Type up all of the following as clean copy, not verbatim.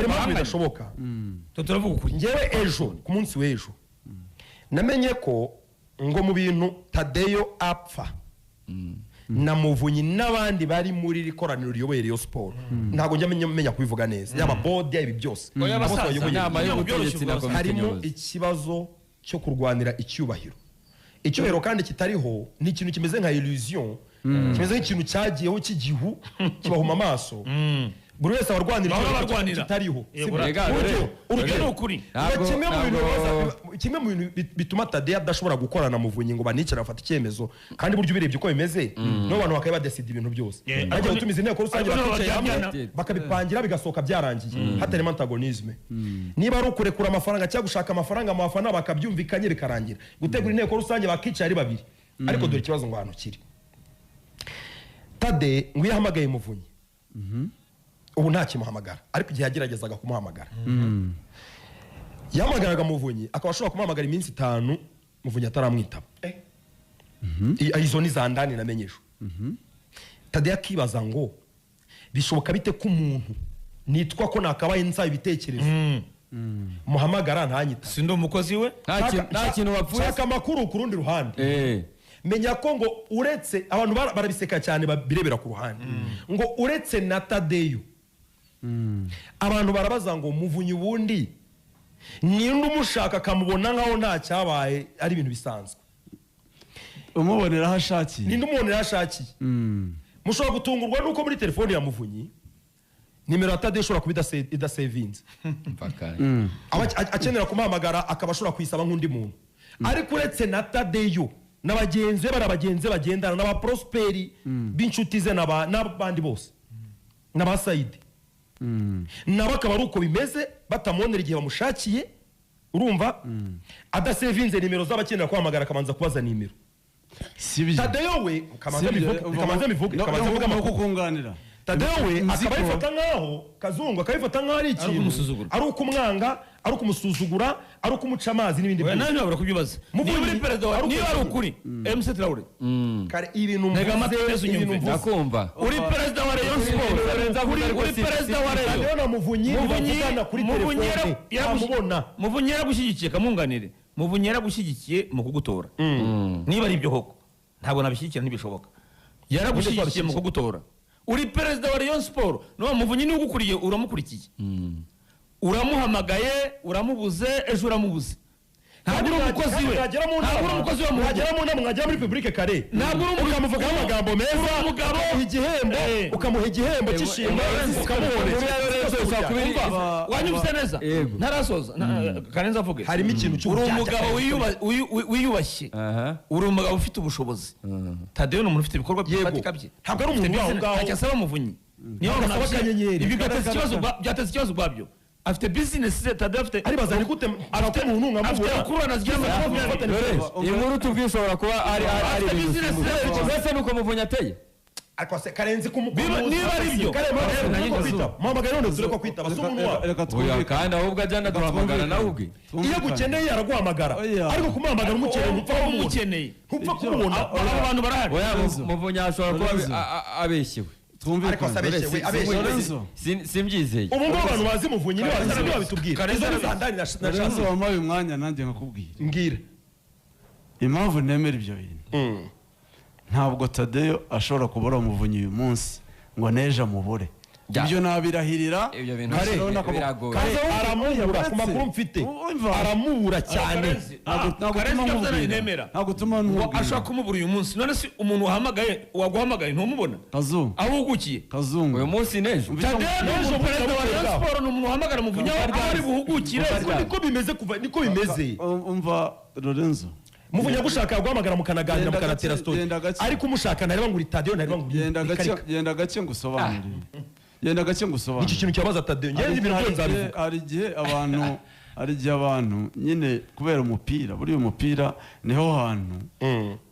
impamvu bidashoboka turavuga ukuri ngewe ejo ku munsi w'ejo namenye ko ngo mu bintu Tadeyo apfa na Muvunyi n'abandi bari muri rikoraniro riyoboye Rayon Sport ntago njya menya kubivuga neza yaba bode ibi byose harimo ikibazo cyo kurwanira icyubahiro kandi kitariho ni ikintu kimeze nka illusion kimeze nk'ikintu cyagiyeho cy'igihu kibahuma amaso buri wese abarwanira kitariho urugero ukuri kimwe mu bintu bituma Tadeyo adashobora gukorana na Muvunyi ngo banicara bafata icyemezo kandi buryo ubirebye uko bimeze no bantu bakaba badecide ibintu byose ajya gutumiza inteko rusange bakicaye hamwe bakabipangira bigasohoka byarangiye hatarimo antagonisme niba ari ukurekura amafaranga cyangwa gushaka amafaranga mu bafana bakabyumvikanye bikarangira gutegura inteko rusange bakicaye ari babiri ariko dore ikibazo ngo hano kiri Tadeyo ngo yahamagaye Muvunyi ubu nta kimuhamagara ariko igihe yageragezaga kumuhamagara yahamagaraga Muvunyi akaba ashobora kumuhamagara iminsi 5 Muvunyi ataramwitaba izo ni za ndani namenyesho Tadeyo akibaza ngo bishoboka bite ko umuntu nitwa ko nakabaye nsa ibitekerezo muhamagara ntanyita sindo umukozi we nta kintu wapfuye shaka makuru ku rundi ruhande menya ko ngo uretse abantu barabiseka cyane birebera ku ruhande ngo uretse na Tadeyo abantu barabaza ngo Muvunyi ubundi ninde umushaka akamubona nkaho nta cyabaye ari ibintu bisanzwe umubonera aho ashakiye ninde umubonera aho ashakiye mushobora gutungurwa nuko muri telefone ya Muvunyi nimero ya Tadeyo ishobora kuba idasevinze akenera kumuhamagara akaba ashobora kuyisaba nk'undi muntu ariko uretse na Tadeyo n'abagenzi barabagenzi bagendana n'aba Prosperi b'inshuti ze n'abandi bose n'aba Saidi nabo akaba ari uko bimeze batamwonera igihe bamushakiye urumva adasevinze nimero z'abakenera kuhamagara akabanza kubaza nimero Tadeyo we kamanza mivuga kukunganira Tadeyo we akaba yifata nkaho Kazungu akabifata nkaho ari ikintu ari ukummwanga ari ukumusuzugura ari ukumuca amazi n'ibindi byose nawe nabura kubyubaza niba uri perezida niba ari ukuri MC Traore kare ibintu nakumva uri perezida wa Rayon Sport uri perezida wa Rayon Tadeyo na Muvunyi bavugana kuri telefone yamubona Muvunyi yaragushyigikiye kamunganire Muvunyi yaragushyigikiye mu kugutora niba ari ibyo hoko ntabwo nabishyigikira ntibishoboka yaragushyigikiye mu kugutora uri perezida wa Rayon Sport no Muvunyi ni ugukuriye uramukurikiye uramuhamagaye uramubuze ejo uramubuze ntabwo uri umukozi we ntabwo uri umukozi wa Muvunyi mwagera muri publique kare ntabwo uri ukamuvuga amagambo meza umugabo igihembo ukamuha igihembo cy'ishimwe ukamuhoreza wanyumvise neza ntarasoza Karenza avuge harimo ikintu cy'uri umugabo wiyubashye uri umugabo ufite ubushobozi Tadeyo ni umuntu ufite ibikorwa byifatika bye ntabwo ari umuntu waho ngaho acyasaba Muvunyi niyo ibi byateza ikibazo ubwabyo afite business ze Tadeyo afite aribaza ni gute afite umuntu nkamubura kurana zigira inkuru tubwishobora kuba ari business ze nuko Muvunyi ateye ariko se Karenzi niba ari byo muhamagara none dore ko kwitaba si umuntu wawe kandi ahubwo ajyana duhamagara nawe ubwe iyo gukeneye araguhamagara ariko kumuhamagara umukeneye ntupfa kumubona abo bantu barahari Muvunyi ashobora kuba abeshyewe simbyizeye ubu ngubu abantu bazi Muvunyi niba babitubwira izo ni za ndani nashatse wampaye umwanya nanjye nkakubwira mbwira impamvu nemera ibyo bintu ntabwo Tadeyo ashobora kubura Muvunyi uyu munsi ngo neje amubure ibyo nabirahirira aramubura ku makuru mfite aramubura cyane ntabwo utuma nkubwira ashobora kumubura uyu munsi none si umuntu waguhamagaye ntumubona Kazungu aho ugukiye Kazungu uyu munsi nejo Tadeyo perezida wa Rayon Sport ni umuntu uhamagara Muvunyi aho ari buhugukire niko bimeze kuva niko bimeze umva Lorenzo Muvunyi agushaka guhamagara mukanaganira mukanatera story ariko umushaka ntareba ngo uri Tadeyo ntareba ngo genda gake ngusobanurire yenda gake ngusobanurire iki kintu cyabaza Tadeyo ngende ibintu byo nzabivuga hari igihe abantu nyine kubera umupira buri umupira niho hantu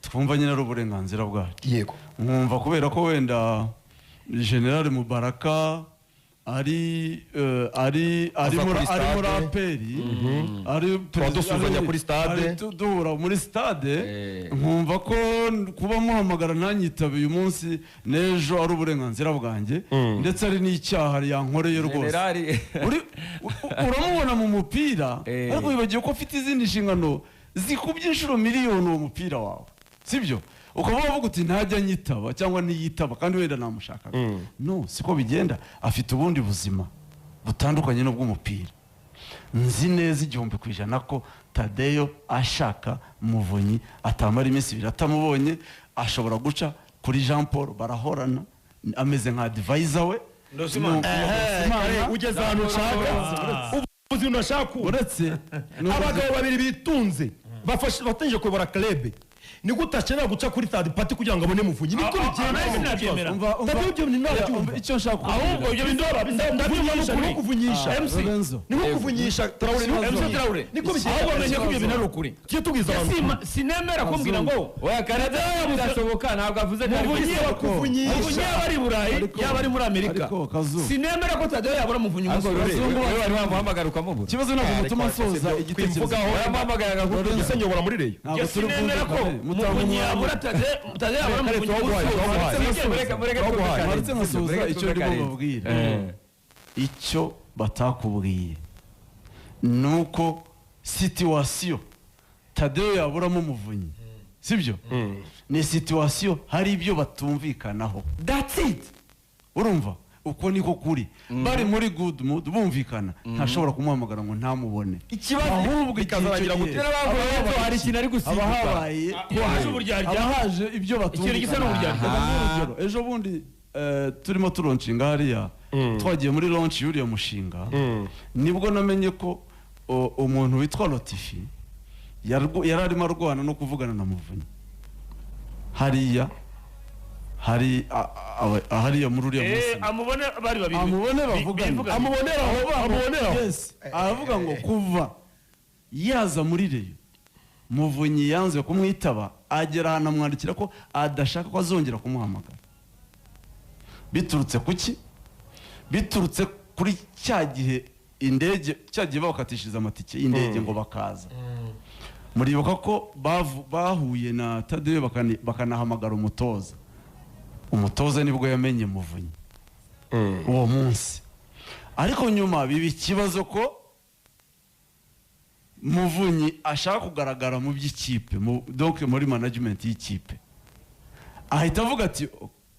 twumva nyine ari uburenganzira bwacu yego nkumva kubera ko wenda General Mubaraka ari Ava muri kuri stade. aperi ari Tukaba dusuzanya kuri stade. duhura muri stade nkumva ko kuba muhamagara ntanyitabe uyu munsi n'ejo ari uburenganzira bwanjye ndetse ari n'icyaha yankoreye rwose generali uramubona mu mupira Eh. ariko wibagiwe ko ufite izindi nshingano zikubye inshuro miliyoni uwo mupira wawe sibyo ukaba wavuga uti ntajya nyitaba cyangwa ntiyitaba kandi wenda namushakaga no siko bigenda afite ubundi buzima butandukanye n'ubw'umupira nzi neza 100% ko Tadeyo ashaka Muvunyi atamara iminsi 2 atamubonye ashobora guca kuri Jean Paul barahorana ameze nka advisor we Ndosimana. ugeze ahantu ushaka ubuzi unashaka uretse abagabo babiri bitunze batangiye kuyobora club ni gute akenera guca kuri third party kugira ngo abone Muvunyi niko bigenda ibyo ni nabyumva icyo nshaka ahubwo ibyo bindora ndabyumvisha ni kuvunyisha Lorenzo ni kuvunyisha Traore niko bigenda ahubwo menye ko ibyo bintu ari ukuri tujye tubwiza abantu sinemera kumbwira ngo oya Canada birashoboka ntabwo avuze ko ari Muvunyi kuvunyisha yaba ari i Burayi yaba ari muri Amerika ariko Kazu sinemera ko Tadeyo yabura Muvunyi ariko umunsi Ruzungu wose wari wamuhamagara ukamubura ikibazo ntabwo mutuma nsoza igitekerezo wamuhamagara agakubwira gisenyobora muri reyo Njye sinemera ko Muvunyi yabura Tadeyo yabura Muvunyi umunsi wose maretse nkasoza icyo ndimo babwira icyo batakubwiye nuko situation Tadeyo yaburamo Muvunyi sibyo ni situation hari ibyo batumvikanaho that's it urumva uko niko kuri bari muri good mood bumvikana ntashobora kumuhamagara ngo ntamubone ikibazo ahubwo ikazarangira igihe gute? hari ikintu ari gusimbuka abahabaye haje uburyarya abahaje ibyo Ikintu gisa batumvikana n'uburyarya. urugero ejo bundi turimo turonshinga hariya twagiye muri launch y'uriya mushinga nibwo namenye ko umuntu witwa Lotifi yari arimo arwana no kuvugana na Muvunyi hariya hariya muri uriya munsi amubone bari babiri amubone bavugana amubonera yes aravuga ngo kuva yaza muri reyo Muvunyi yanze kumwitaba agera ahantu amwandikira ko adashaka ko azongera kumuhamagara biturutse kuki biturutse kuri cya gihe indege cya gihe bakatishiriza amatike y'indege ngo bakaza muribuka ko bahuye na Tadeyo bakanahamagara umutoza nibwo yamenye Muvunyi uwo munsi ariko nyuma biba ikibazo ko Muvunyi ashaka kugaragara mu by'ikipe donc muri management y'ikipe ahita avuga ati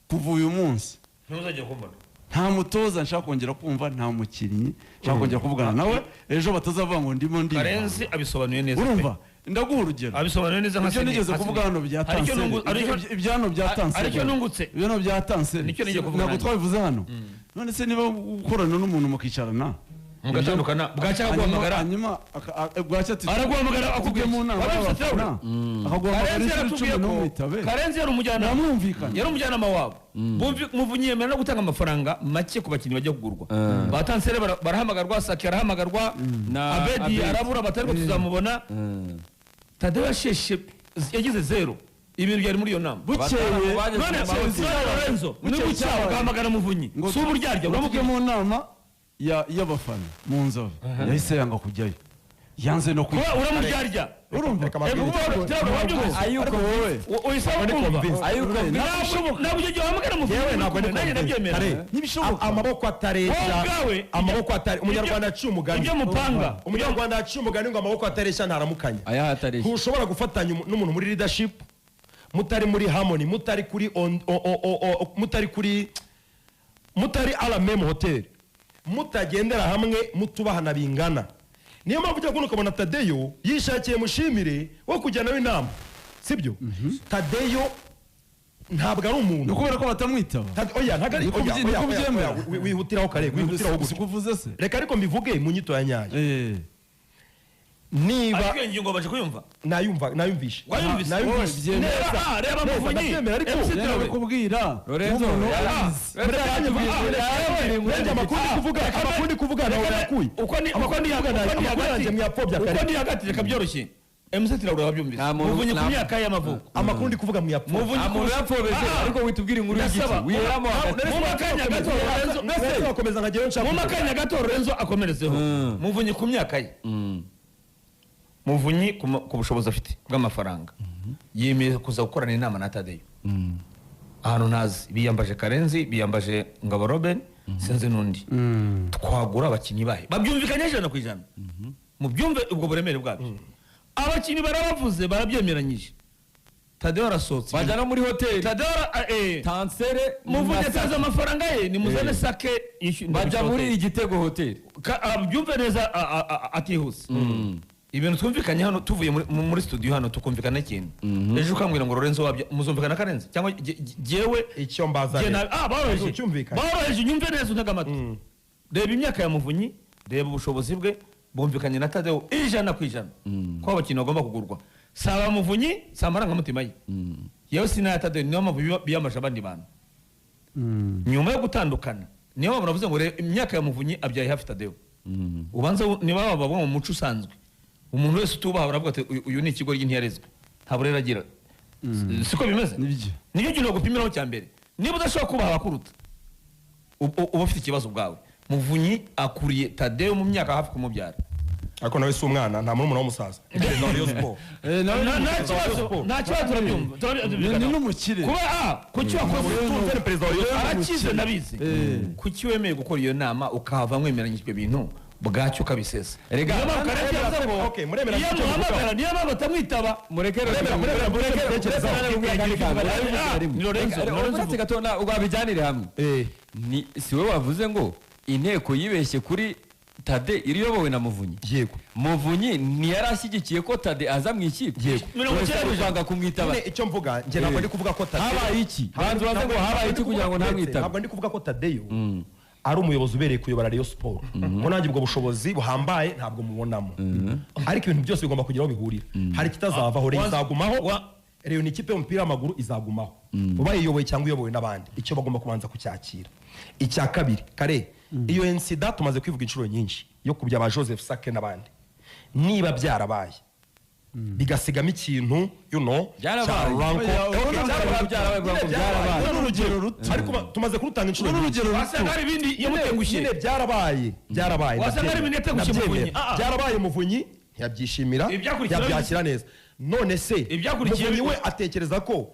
kuva uyu munsi ntuzajye kumbona nta mutoza nshaka kongera kumva nta mukinnyi nshaka kongera kuvugana nawe ejo batazavuga ngo ndimo ndi Karenzi abisobanuye neza urumva ndaguha urugero abisobanuye neza nka ibyo nigeze kuvuga hano byatanse ibyano byatanse aricyo nungutse ibyano byatanse Nicyo nigeze kuvuga ntabwo twabivuze hano none se niba ukorana n'umuntu mukicarana mugatandukana bwacya guhamagara hanyuma bwacya ati araguhamagara akubwiye mu nama y'abafana akaguhamagara inshuro 10 n'umwitabe Karenzi yari umujyanama namwumvikana yari umujyanama wabo Muvunyi yemera no gutanga amafaranga make ku bakinnyi bajya kugurwa batansere barahamagarwa Saki arahamagarwa Abedi arabura batari tuzamubona Tadeyo yasheshe yagize 0 ibintu byari muri iyo nama bukeye none Lorenzo niba ucyaha ugahamagara Muvunyi si uburyarya uramuke mu nama y'abafana mu nzove yahise yanga kujyayo yanze no kujya uramuryarya urumva ayuko wowe uyisaba kumva ayuko ntabwo ujya uhamagara Muvunyi nanjye ndabyemera amaboko atareshya amaboko atari umunyarwanda aciye umugani ibyo mupanga umunyarwanda aciye umugani ngo amaboko atareshya ntaramukanya ayahatareshya ntushobora gufatanya n'umuntu muri leadership mutari muri harmony mutari ala meme hotel mutagendera hamwe mutubahana bingana niyo mpamvu ujya kubona ukabona Tadeyo yishakiye Mushimire wo kujyana nawe inama sibyo Tadeyo ntabwo ari umuntu ukubera ko batamwitaba oya ntabwo ari oya wihutiraho kare wihutiraho gusa kuvuze se reka ariko mbivuge mu nyito ya nyayo niba ariko iyo ngingo baje kuyumva nayumvishe wayumvise neza reba Muvunyi yawe kubwira Lorenzo amakuru kuvuga nawe yakuye uko ni hagati reka byoroshye MC Traoré wabyumvise Nta muntu- muvunyi ku nta- myaka y'amavuko amakuru ndi kuvuga mwiyapfuye muvunyi umuntu yapfobeze ariko witubwira inkuru y'igiti Ndasaba, wiheramo hagati mu makanya gato Lorenzo mwese bakomeza nkagerayo nshaka mu makanya gato Lorenzo akomerezeho muvunyi ku myaka ye muvunyi ku bushobozi afite bw'amafaranga yemeye kuza gukorana inama na Tadeyo ahantu ntazi biyambaje Karenzi biyambaje Ngabo Robin sinzi n'undi twagura abakinnyi bahe babyumvikanye 100%. Mubyumve ubwo buremere bwabyo abakinnyi barabavuze barabyemeranyije Tadeyo arasohotse bajya no muri hoteli Tadeyo tansere muvunyi atazi amafaranga ye ni muzane sake bajya muri igitego hoteli byumve neza atihuse ibintu twumvikanye hano tuvuye muri studio hano tukumvikana ikintu ejo ukambwira ngo Lorenzo wabyo muzumvikana Karenzi cyangwa jewe icyo mbaza boroheje cyumvikanye boroheje nyumve neza untega amatwi reba imyaka ya muvunyi reba ubushobozi bwe bumvikanye na Tadeyo 100% ko abakinnyi bagomba kugurwa saba muvunyi saba amarangamutima ye yewe sinaya Tadeyo niyo mpamvu biyamaje abandi bantu nyuma yo gutandukana niyo mpamvu navuze ngo imyaka ya muvunyi abyaye hafi Tadeyo ubanza niba bababwa mu muco usanzwe umuntu wese utubaha baravuga ati uyu ni ikigo ry'intiyarezwe nta burera agira siko bimeze niyo kintu gupimiraho cya mbere niba udashobora kubaha abakuruta uba ufite ikibazo bwawe muvunyi akuriye Tadeyo mu myaka hafi kumubyara ariko nawe si umwana nta murumuna w'umusaza nta kibazo turabyumva ni n'umukire kuba kuki wakoze perezida wa arakize ndabizi kuki wemeye gukora iyo nama ukahava mwemeranyije ibyo bintu bwacyo ukabisesa Rega, niyo mpamvu Karenzi yavuze ngo Okay, muremera iyo icyo muhamagara niyo mpamvu batamwitaba mureke uretse gato ubabijyanire hamwe si we wavuze ngo inteko yibeshye kuri Tade iriyobowe na Muvunyi yego Muvunyi ntiyari ashyigikiye ko Tade aza mu ikipe Yego. urashaka kumwitaba icyo mvuga njye ntabwo ndi kuvuga ko Tadeyo habaye iki banza baze ngo habaye iki kugira ngo ntamwitabe ntabwo ndi kuvuga ko Tadeyo ari umuyobozi ubereye kuyobora Rayon Sport ngo nanjye ubwo bushobozi buhambaye ntabwo mubonamo ariko ibintu byose bigomba kugira aho bihurira hari kitazavaho Rayon izagumaho Rayon ni ikipe y'umupira w'amaguru izagumaho ubayiyoboye cyangwa uyobowe n'abandi icyo bagomba kubanza kucyakira icya kabiri kare iyo insida tumaze kwivuga inshuro nyinshi yo kubya ba Joseph Sake n'abandi niba byarabaye bigasigamo ikintu urugero ruto ariko tumaze kurutanga inshuro nyinshi wasanga hari ibindi yamutengushye byarabaye wasanga hari ibindi yatengushye Muvunyi byarabaye Muvunyi ntiyabyishimira yabyakira neza none se Muvunyi we atekereza ko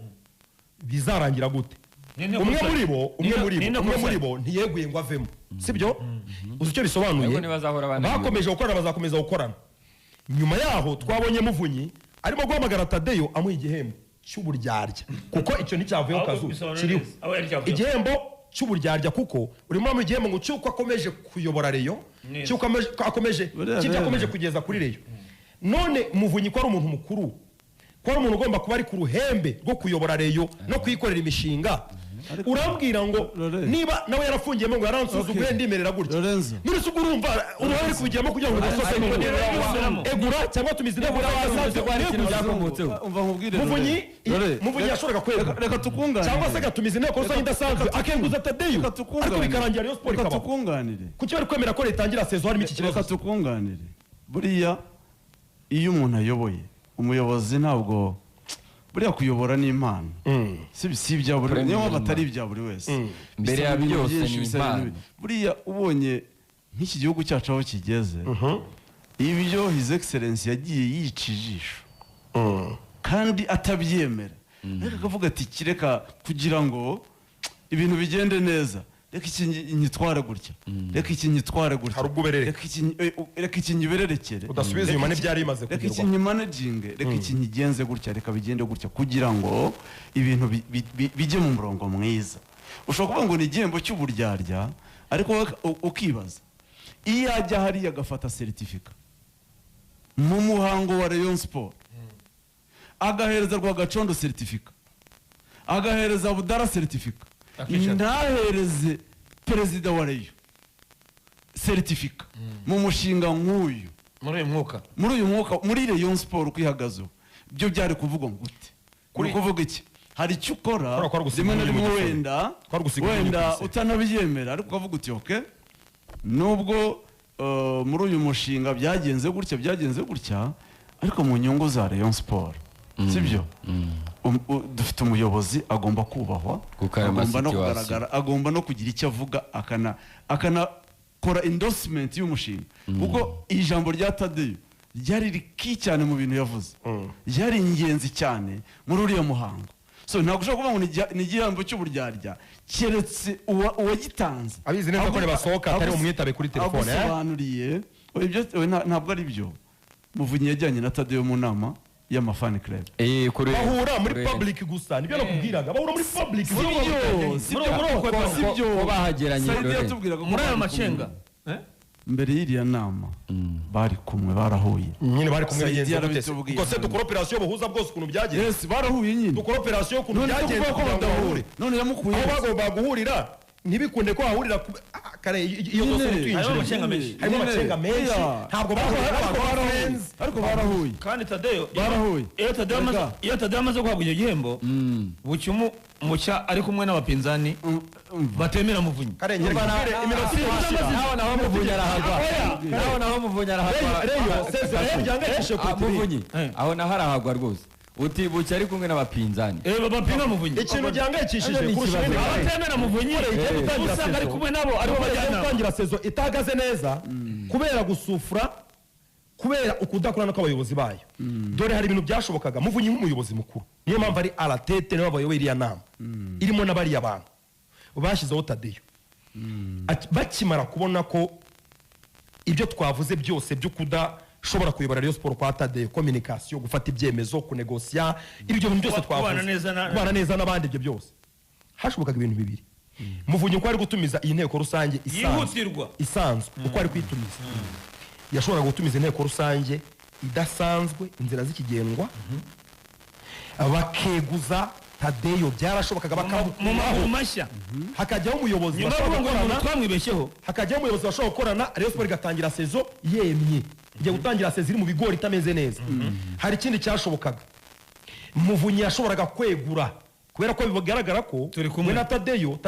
bizarangira gute umwe muri bo ntiyeguye ngo avemo sibyo uzi icyo bisobanuye bakomeje gukorana bazakomeza gukorana nyuma yaho twabonye Muvunyi arimo guhamagara Tadeyo amuha igihembo cy'uburyarya kuko icyo nticyavuyeho kazu kiriho igihembo cy'uburyarya kuko urimo mu igihembo ngo cyuko akomeje kuyobora Rayon cyuko akomeje kugeza kuri Rayon none Muvunyi ko ari umuntu mukuru ko ari umuntu ugomba kuba ari ku ruhembe rwo kuyobora Rayon no kuyikorera imishinga urambwira ngo niba nawe yarafungiyemo ngo yaransuzuguye ndimerera gutya nuri se urumva uruhare kubigiramo kugira ngo udasohoke egura cyangwa tumize intego y'abasaza Muvunyi yashoboraga kwegura reka tukungane cyangwa se agatumiza inteko rusange idasanzwe akenguza Tadeyo ariko bikarangira Rayon Sport reka tukunganire kuki bari kwemera ko itangira sezo harimo iki kibazo reka tukunganire buriya iyo umuntu ayoboye umuyobozi ntabwo buriya kuyobora ni impano si ibya buri niyo mpamvu atari ibya buri wese mbere ya byose ni impano buriya ubonye nk'iki gihugu cyacu aho kigeze ibyo his excellence yagiye yica ijisho kandi atabyemera ariko akavuga ati kireka kugira ngo ibintu bigende neza reka iki nyitware gutya reka iki nyitware gutya hari ubwo uberere reka iki nyibererekere udasubiza inyuma n'ibyari bimaze reka iki nyimanajinge reka iki nyigenze gutya reka bigende gutya kugira ngo ibintu bijye mu murongo mwiza ushobora kuvuga ngo ni igihembo cy'uburyarya ariko ukibaza iyo ajya hariya agafata seritifika mu muhango wa Rayon Sport agahereza Rwagacondo seritifika agahereza Budara seritifika ntahereze perezida wa Rayon seritifika mu mushinga nk'uyu muri uyu mwuka muri Rayon Sport uko ihagazeho byo byari kuvugwa gute kuri kuvuga iki hari icyo ukora rimwe na rimwe wenda utanabyemera ariko ukavuga uti okay nubwo muri uyu mushinga byagenze gutya ariko mu nyungu za Rayon Sport sibyo dufite umuyobozi agomba kubahwa, Kuko ayo agomba no masituwasiyo. kugaragara, agomba no kugira icyo avuga, akanakora endorsement y'umushinga kuko ijambo rya Tadeyo ryari riki cyane mu bintu yavuze, ryari ingenzi cyane muri uriya muhango. So ntabwo ushobora kuvuga ngo ni igihembo cy'uburyarya keretse uwagitanze abizi neza ko basohoka atari umwitabe kuri telefone agusobanuriye ibyo ntabwo ari byo. Muvunyi yajyanye na Tadeyo mu nama y'amafani club, bahura muri public gusa, nibyo nakubwiraga, bahura muri public. sibyo bahageranye Saidi yatubwiraga ko muri ayo bari macenga kumwe. Mbere y'iriya nama bari kumwe, barahuye nyine bari kumwe Saidi yagenze yarabitubwiye. kuko se dukora operation buhuza bwose ukuntu byagenze, yes barahuye nyine, dukora operation ukuntu none byagenze kuvuga ko kugira ngo badahure, bahure. none yamukuye aho bagomba guhurira ntibikunde ko hahurira kare iyo Nyine, dose harimo twinjira amacenga menshi. harimo amacenga menshi, ntabwo bahura n'abantu friends. ariko barahuye kandi Tadeyo Barahuye. iyo Tadeyo amaze guhabwa icyo gihembo bucyumu mucya ari kumwe n'abapinzani batemera Muvunyi. Karengera kubwire iminota irashira. naho naho Muvunyi arahagwa, naho naho Muvunyi arahagwa. Reyo sezerano ryangakishe ku Muvunyi aho naho arahagwa rwose, uti bucya ari kumwe n'abapinzani. bapinga Muvunyi ikintu ryangakishije Ni kurusha ikibazo. ibindi abatemera Muvunyi usanga ari kumwe nabo aribo bajyana gutangira sezo itagaze neza kubera gusufura, kubera ukudakorana kw'abayobozi bayo. Dore hari ibintu byashobokaga Muvunyi nk'umuyobozi mukuru, niyo mpamvu ari alatete niyo bayoboye iriya nama irimo n'abariya bantu bashyizeho Tadeyo. Bakimara kubona ko ibyo twavuze byose byo kudashobora kuyobora Rayon Sport kwa Tadeyo, communication, gufata ibyemezo, kunegosiya, ibyo bintu byose Kubana neza kubana neza n'abandi, ibyo byose hashobokaga ibintu bibiri. Muvunyi uko ari gutumiza iyi nteko rusange isanzwe uko ari kwitumiza, yashoboraga gutumiza inteko rusange idasanzwe, inzira z'ikigendwa, bakeguza Tadeyo, byarashobokaga mu mashya hakajyaho umuyobozi nyuma bashobora y'uko gukorana, twamwibeshyeho hakajyaho umuyobozi bashobora gukorana, Rayon Sport igatangira sezo yemye, igiye gutangira sezo iri mu bigori itameze neza. Hari ikindi cyashobokaga, Muvunyi yashoboraga kwegura kubera ko bigaragara ko Turi kumwe. we na Tadeyo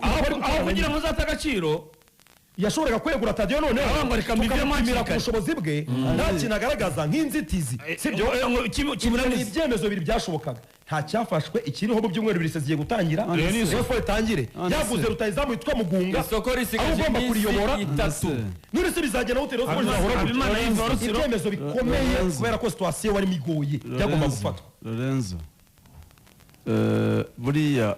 aho kugira ngo uzate agaciro yashoboraga kwegura Tadeyo, noneho Abangwa reka mbivemo tukamupimira hakiri ku kare. bushobozi bwe, nta kintu agaragaza nk'inzitizi, sibyo? kimunaniza ibyemezo bibiri byashobokaga, nta cyafashwe. Ikiriho mu byumweru bibiri seziye gutangira, Rayon Sport itangire, yaguze rutayizamu yitwa Mugunga, Isoko aho risigaje ugomba kuriyobora iminsi 3. none se bizagenda gute? Rayon Sport izahora Habimana yumva Rusiro. ibyemezo bikomeye kubera ko situation warimo igoye byagomba gufatwa. Lorenzo buriya